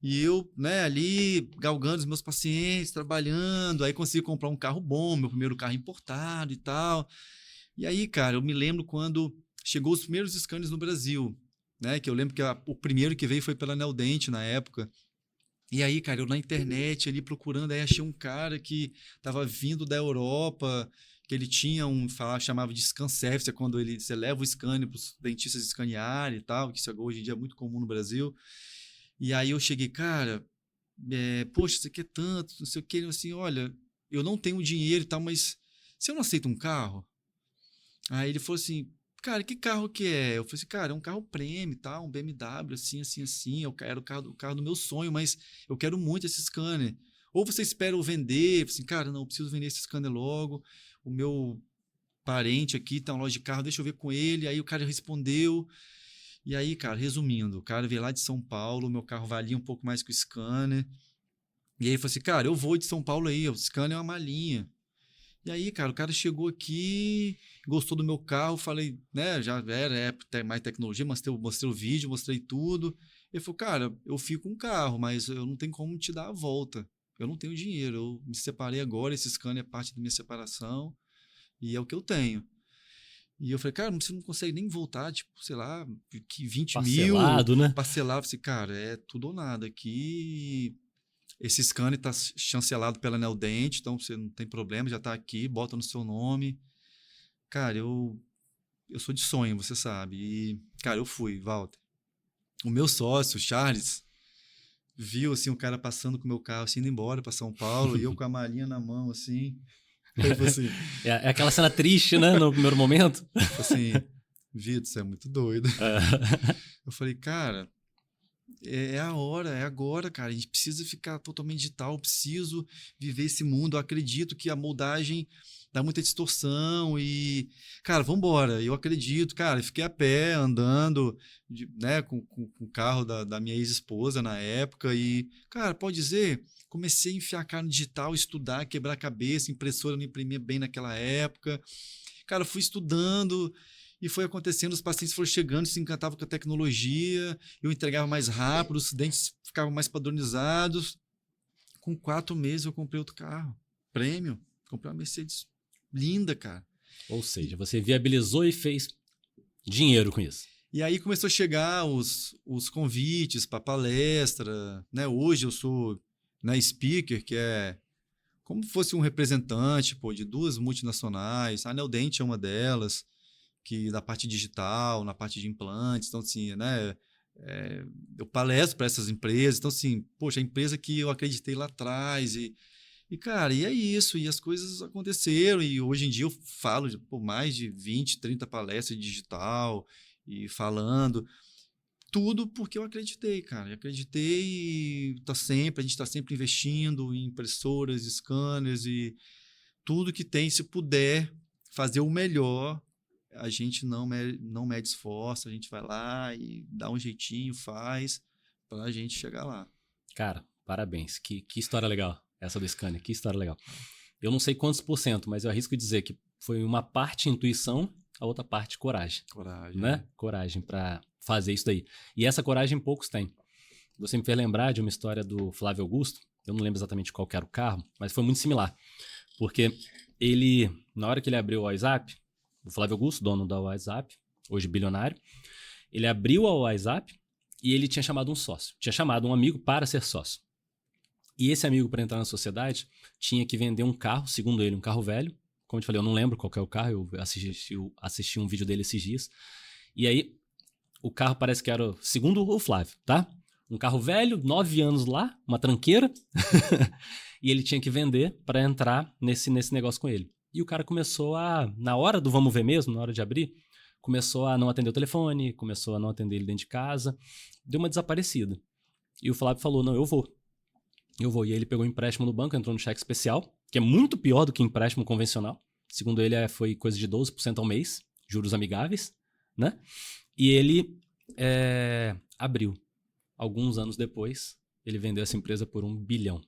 E eu, né, ali galgando os meus pacientes, trabalhando, aí consegui comprar um carro bom, meu primeiro carro importado e tal. E aí, cara, eu me lembro quando chegou os primeiros scanners no Brasil, né? Que eu lembro que o primeiro que veio foi pela Neodente na época. E aí, cara, eu na internet ali procurando, aí achei um cara que estava vindo da Europa, que ele tinha chamava de scan service, é quando você leva o scanner para os dentistas escanearem e tal, que isso hoje em dia é muito comum no Brasil. E aí eu cheguei, cara, poxa, isso aqui é tanto, não sei o que, assim, olha, eu não tenho dinheiro e tal, mas se eu não aceito um carro? Aí ele falou assim, cara, que carro que é? Eu falei assim, cara, é um carro premium, tá? Um BMW, assim, assim, assim. Era o carro do meu sonho, mas eu quero muito esse scanner. Ou você espera eu vender? Eu falei assim, cara, não, eu preciso vender esse scanner logo. O meu parente aqui tá na loja de carro, deixa eu ver com ele. Aí o cara respondeu. E aí, cara, resumindo, o cara veio lá de São Paulo, o meu carro valia um pouco mais que o scanner. E aí ele falou assim, cara, eu vou de São Paulo aí, o scanner é uma malinha. E aí, cara, o cara chegou aqui, gostou do meu carro, falei, né, já era mais tecnologia, mostrei o vídeo, mostrei tudo. Ele falou, cara, eu fico com um carro, mas eu não tenho como te dar a volta. Eu não tenho dinheiro, eu me separei agora, esse scanner é parte da minha separação e é o que eu tenho. E eu falei, cara, você não consegue nem voltar, tipo, sei lá, que 20 mil, Parcelado, né? parcelar. Eu falei, cara, é tudo ou nada aqui. Esse scanner está chancelado pela Neodente, então você não tem problema, já está aqui, bota no seu nome. Cara, eu sou de sonho, você sabe. E, cara, eu fui, Walter. O meu sócio, o Charles, viu assim o cara passando com o meu carro, assim, indo embora para São Paulo, e eu com a malinha na mão, assim. Aí falou assim, É aquela cena triste, né? No primeiro momento. assim, Vitor, você é muito doido. É. Eu falei, cara, é a hora, é agora, cara. A gente precisa ficar totalmente digital, preciso viver esse mundo. Eu acredito que a moldagem dá muita distorção e, cara, vambora. Eu acredito, cara. Eu fiquei a pé, andando, né, com o carro da minha ex-esposa na época e, cara, pode dizer, comecei a enfiar a cara no digital, estudar, quebrar a cabeça, impressora não imprimia bem naquela época. Cara, fui estudando e foi acontecendo, os pacientes foram chegando, se encantavam com a tecnologia, eu entregava mais rápido, os dentes ficavam mais padronizados. Com 4 meses eu comprei outro carro, prêmio, comprei uma Mercedes linda, cara. Ou seja, você viabilizou e fez dinheiro com isso. E aí começou a chegar os convites para palestra, né? Hoje eu sou, né, speaker, que é como fosse um representante, pô, de 2 multinacionais, a Neodente é uma delas, que na parte digital, na parte de implantes, então assim, né, eu palestro para essas empresas, então assim, poxa, a empresa que eu acreditei lá atrás e cara, e é isso, e as coisas aconteceram e hoje em dia eu falo por mais de 20, 30 palestras de digital e falando, tudo porque eu acreditei, cara, eu acreditei e a gente está sempre investindo em impressoras, scanners e tudo que tem, se puder fazer o melhor, a gente não mede esforço, a gente vai lá e dá um jeitinho, faz para a gente chegar lá. Cara, parabéns. Que história legal. Essa do Scania, que história legal. Eu não sei quantos por cento, mas eu arrisco dizer que foi uma parte intuição, a outra parte coragem. Coragem. Né? Coragem para fazer isso daí. E essa coragem poucos têm. Você me fez lembrar de uma história do Flávio Augusto, eu não lembro exatamente qual que era o carro, mas foi muito similar. Porque ele, na hora que ele abriu o WhatsApp, o Flávio Augusto, dono da WhatsApp, hoje bilionário, ele abriu a WhatsApp e ele tinha chamado um sócio, tinha chamado um amigo para ser sócio. E esse amigo, para entrar na sociedade, tinha que vender um carro, segundo ele, um carro velho. Como eu te falei, eu não lembro qual que é o carro, eu assisti um vídeo dele esses dias. E aí, o carro parece que era, segundo o Flávio, tá? Um carro velho, 9 anos lá, uma tranqueira, e ele tinha que vender para entrar nesse negócio com ele. E o cara começou a, na hora do vamos ver mesmo, na hora de abrir, começou a não atender o telefone, começou a não atender ele dentro de casa, deu uma desaparecida. E o Flávio falou, não, eu vou. E aí ele pegou um empréstimo no banco, entrou no cheque especial, que é muito pior do que empréstimo convencional. Segundo ele, foi coisa de 12% ao mês, juros amigáveis, né? E ele abriu. Alguns anos depois, ele vendeu essa empresa por 1 bilhão.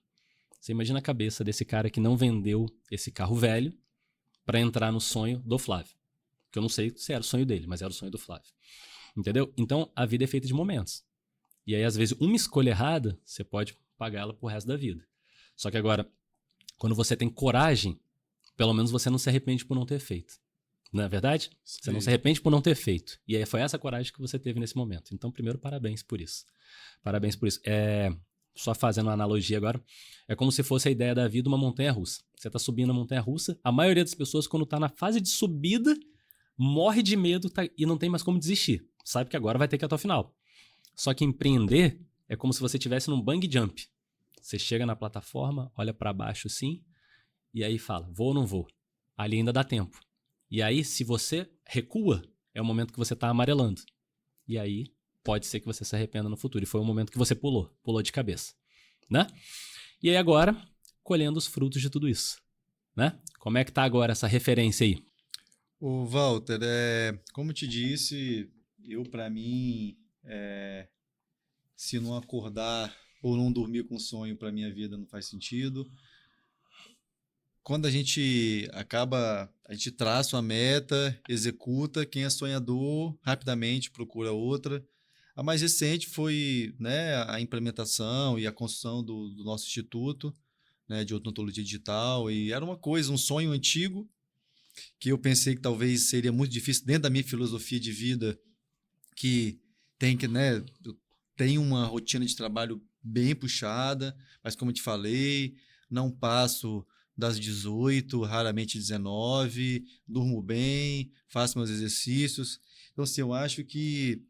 Você imagina a cabeça desse cara que não vendeu esse carro velho para entrar no sonho do Flávio. Que eu não sei se era o sonho dele, mas era o sonho do Flávio. Entendeu? Então, a vida é feita de momentos. E aí, às vezes, uma escolha errada, você pode pagá-la pro resto da vida. Só que agora, quando você tem coragem, pelo menos você não se arrepende por não ter feito. Não é verdade? Sim. Você não se arrepende por não ter feito. E aí foi essa coragem que você teve nesse momento. Então, primeiro, parabéns por isso. Parabéns por isso. Só fazendo uma analogia agora, é como se fosse a ideia da vida uma montanha-russa. Você está subindo a montanha-russa, a maioria das pessoas, quando está na fase de subida, morre de medo e não tem mais como desistir. Sabe que agora vai ter que ir até o final. Só que empreender é como se você estivesse num bungee jump. Você chega na plataforma, olha para baixo assim, e aí fala, vou ou não vou? Ali ainda dá tempo. E aí, se você recua, é o momento que você está amarelando. E aí, pode ser que você se arrependa no futuro. E foi o momento que você pulou de cabeça, né? E aí agora, colhendo os frutos de tudo isso, né? Como é que tá agora essa referência aí? Ô, Walter, como eu te disse, para mim, se não acordar ou não dormir com sonho, para minha vida não faz sentido. Quando a gente traça uma meta, executa, quem é sonhador rapidamente procura outra. A mais recente foi, né, a implementação e a construção do nosso instituto, né, de odontologia digital, e era um sonho antigo, que eu pensei que talvez seria muito difícil dentro da minha filosofia de vida, que eu tenho uma rotina de trabalho bem puxada, mas como eu te falei, não passo das 18, raramente 19, durmo bem, faço meus exercícios. Então, assim, eu acho que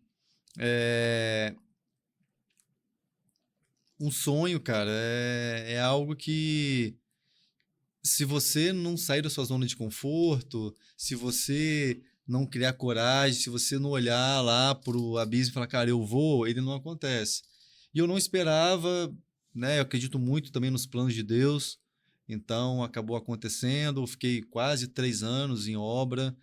um sonho, cara, é algo que, se você não sair da sua zona de conforto, se você não criar coragem, se você não olhar lá pro abismo e falar, cara, eu vou, ele não acontece. E eu não esperava, né? Eu acredito muito também nos planos de Deus, então acabou acontecendo. Eu fiquei quase 3 anos em obra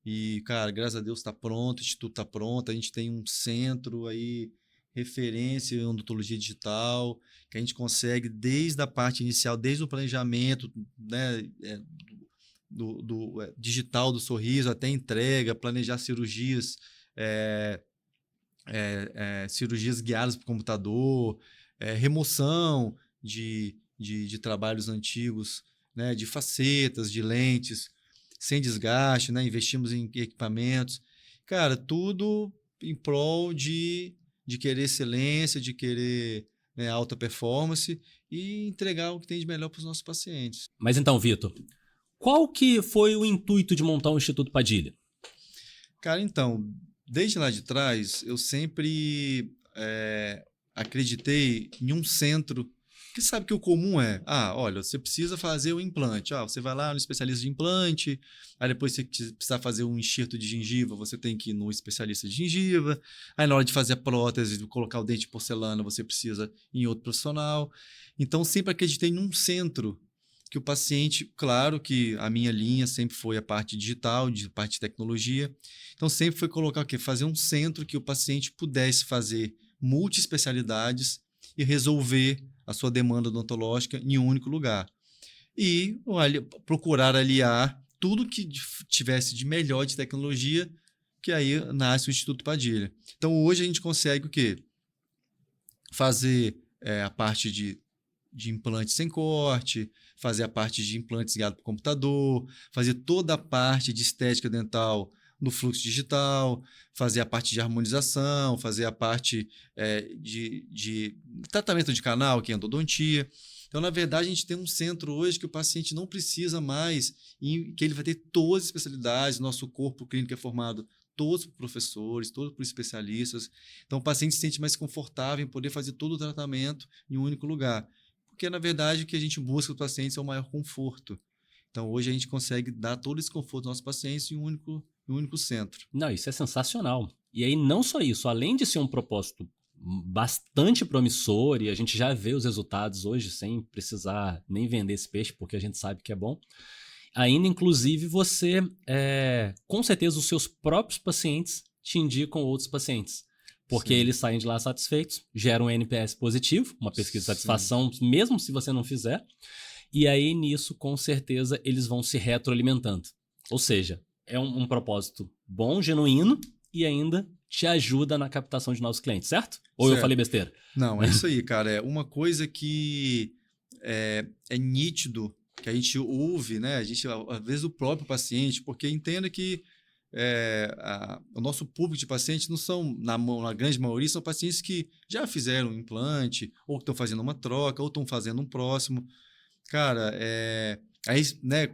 e, cara, graças a Deus está pronto, o instituto está pronto, a gente tem um centro aí, referência em odontologia digital, que a gente consegue desde a parte inicial, desde o planejamento, né, digital do sorriso até entrega, planejar cirurgias, cirurgias guiadas por computador, remoção de trabalhos antigos, né, de facetas, de lentes, sem desgaste, né, investimos em equipamentos. Cara, tudo em prol de querer excelência, de querer, né, alta performance e entregar o que tem de melhor para os nossos pacientes. Mas então, Vitor, qual que foi o intuito de montar o Instituto Padilha? Cara, então, desde lá de trás, eu sempre acreditei em um centro, que sabe que o comum é, olha, você precisa fazer o implante, você vai lá no especialista de implante, aí depois você precisar fazer um enxerto de gengiva, você tem que ir no especialista de gengiva, aí na hora de fazer a prótese, de colocar o dente de porcelana, você precisa ir em outro profissional. Então, sempre acreditei em um centro que o paciente, claro que a minha linha sempre foi a parte digital, de parte de tecnologia, então sempre foi colocar o quê? Fazer um centro que o paciente pudesse fazer multiespecialidades e resolver a sua demanda odontológica em um único lugar. E procurar aliar tudo que tivesse de melhor de tecnologia, que aí nasce o Instituto Padilha. Então hoje a gente consegue o quê? Fazer a parte de implantes sem corte, fazer a parte de implantes guiados por computador, fazer toda a parte de estética dental no fluxo digital, fazer a parte de harmonização, fazer a parte de tratamento de canal, que é endodontia. Então, na verdade, a gente tem um centro hoje que o paciente não precisa mais, que ele vai ter todas as especialidades, nosso corpo clínico é formado todos por professores, todos por especialistas. Então, o paciente se sente mais confortável em poder fazer todo o tratamento em um único lugar. Porque, na verdade, o que a gente busca dos pacientes é o maior conforto. Então, hoje a gente consegue dar todo esse conforto aos nossos pacientes em um único centro. Não, isso é sensacional. E aí, não só isso, além de ser um propósito bastante promissor, e a gente já vê os resultados hoje sem precisar nem vender esse peixe, porque a gente sabe que é bom, ainda, inclusive, você, com certeza, os seus próprios pacientes te indicam outros pacientes. Porque Sim. eles saem de lá satisfeitos, geram um NPS positivo, uma pesquisa de satisfação, mesmo se você não fizer. E aí, nisso, com certeza, eles vão se retroalimentando. Ou seja, é um propósito bom, genuíno, e ainda te ajuda na captação de novos clientes, certo? Ou Certo. eu falei besteira? Não, é isso aí, cara. É uma coisa que é nítido, que a gente ouve, né? A gente, às vezes, o próprio paciente, porque entenda que o nosso público de pacientes não são, na grande maioria, são pacientes que já fizeram um implante, ou que estão fazendo uma troca, ou estão fazendo um próximo. Cara, aí, né,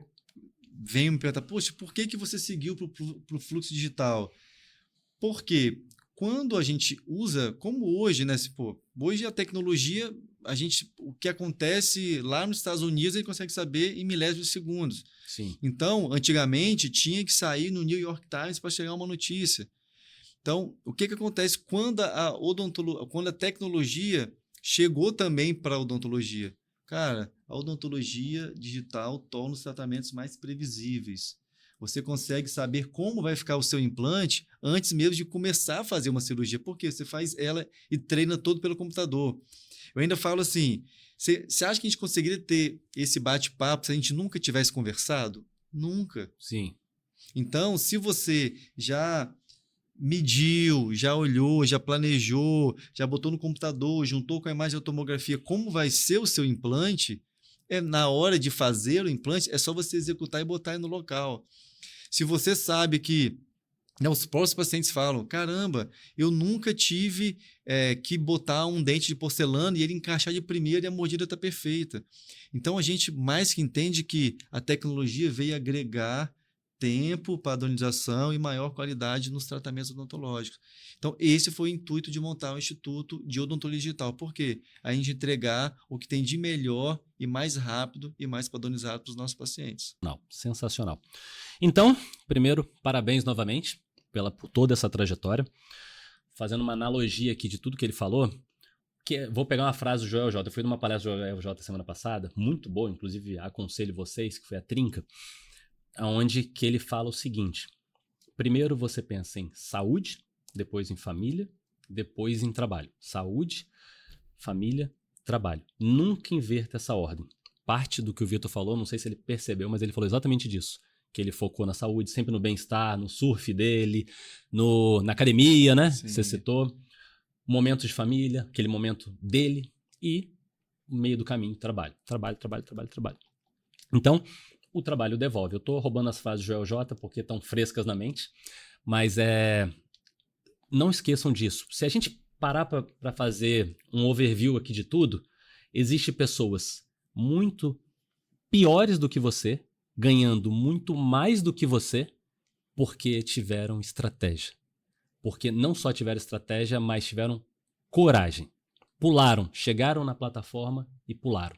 vem me perguntar, poxa, por que você seguiu para o fluxo digital? Porque quando a gente usa, como hoje, né? Hoje a tecnologia, o que acontece lá nos Estados Unidos, a gente consegue saber em milésimos de segundos. Sim. Então, antigamente, tinha que sair no New York Times para chegar uma notícia. Então, o que acontece quando quando a tecnologia chegou também para a odontologia? Cara, a odontologia digital torna os tratamentos mais previsíveis. Você consegue saber como vai ficar o seu implante antes mesmo de começar a fazer uma cirurgia, porque você faz ela e treina todo pelo computador. Eu ainda falo assim, você acha que a gente conseguiria ter esse bate-papo se a gente nunca tivesse conversado? Nunca. Sim. Então, se você já mediu, já olhou, já planejou, já botou no computador, juntou com a imagem da tomografia como vai ser o seu implante, na hora de fazer o implante, é só você executar e botar aí no local. Se você sabe que os próprios pacientes falam, caramba, eu nunca tive que botar um dente de porcelana e ele encaixar de primeira e a mordida está perfeita. Então, a gente mais que entende que a tecnologia veio agregar tempo, padronização e maior qualidade nos tratamentos odontológicos. Então, esse foi o intuito de montar o Instituto de Odontologia Digital. Por quê? A gente entregar o que tem de melhor e mais rápido e mais padronizado para os nossos pacientes. Não, sensacional. Então, primeiro, parabéns novamente por toda essa trajetória. Fazendo uma analogia aqui de tudo que ele falou, vou pegar uma frase do Joel J. Eu fui numa palestra do Joel J. semana passada, muito boa, inclusive aconselho vocês, que foi a Trinca, onde que ele fala o seguinte: primeiro você pensa em saúde, depois em família, depois em trabalho. Saúde, família, trabalho. Nunca inverta essa ordem. Parte do que o Vitor falou, não sei se ele percebeu, mas ele falou exatamente disso. Que ele focou na saúde, sempre no bem-estar, no surf dele, na academia, né? Sim. Você citou. Momentos de família, aquele momento dele e no meio do caminho, trabalho. Trabalho. Então, o trabalho devolve. Eu estou roubando as frases do Joel J porque estão frescas na mente, mas não esqueçam disso. Se a gente parar para fazer um overview aqui de tudo, existem pessoas muito piores do que você, ganhando muito mais do que você, porque tiveram estratégia. Porque não só tiveram estratégia, mas tiveram coragem. Pularam, chegaram na plataforma e pularam.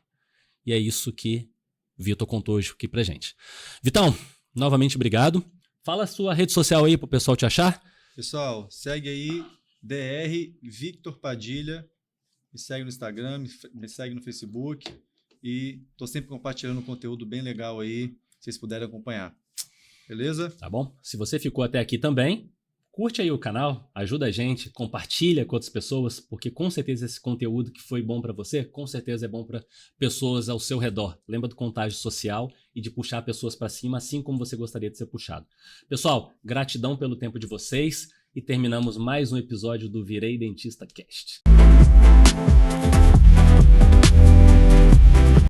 E é isso que Vitor contou hoje aqui pra gente. Vitão, novamente obrigado. Fala a sua rede social aí pro pessoal te achar. Pessoal, segue aí, Dr. Victor Padilha. Me segue no Instagram, me segue no Facebook. E tô sempre compartilhando um conteúdo bem legal aí, se vocês puderem acompanhar. Beleza? Tá bom? Se você ficou até aqui também, curte aí o canal, ajuda a gente, compartilha com outras pessoas, porque com certeza esse conteúdo que foi bom para você, com certeza é bom para pessoas ao seu redor. Lembra do contágio social e de puxar pessoas para cima, assim como você gostaria de ser puxado. Pessoal, gratidão pelo tempo de vocês e terminamos mais um episódio do Virei Dentista Cast.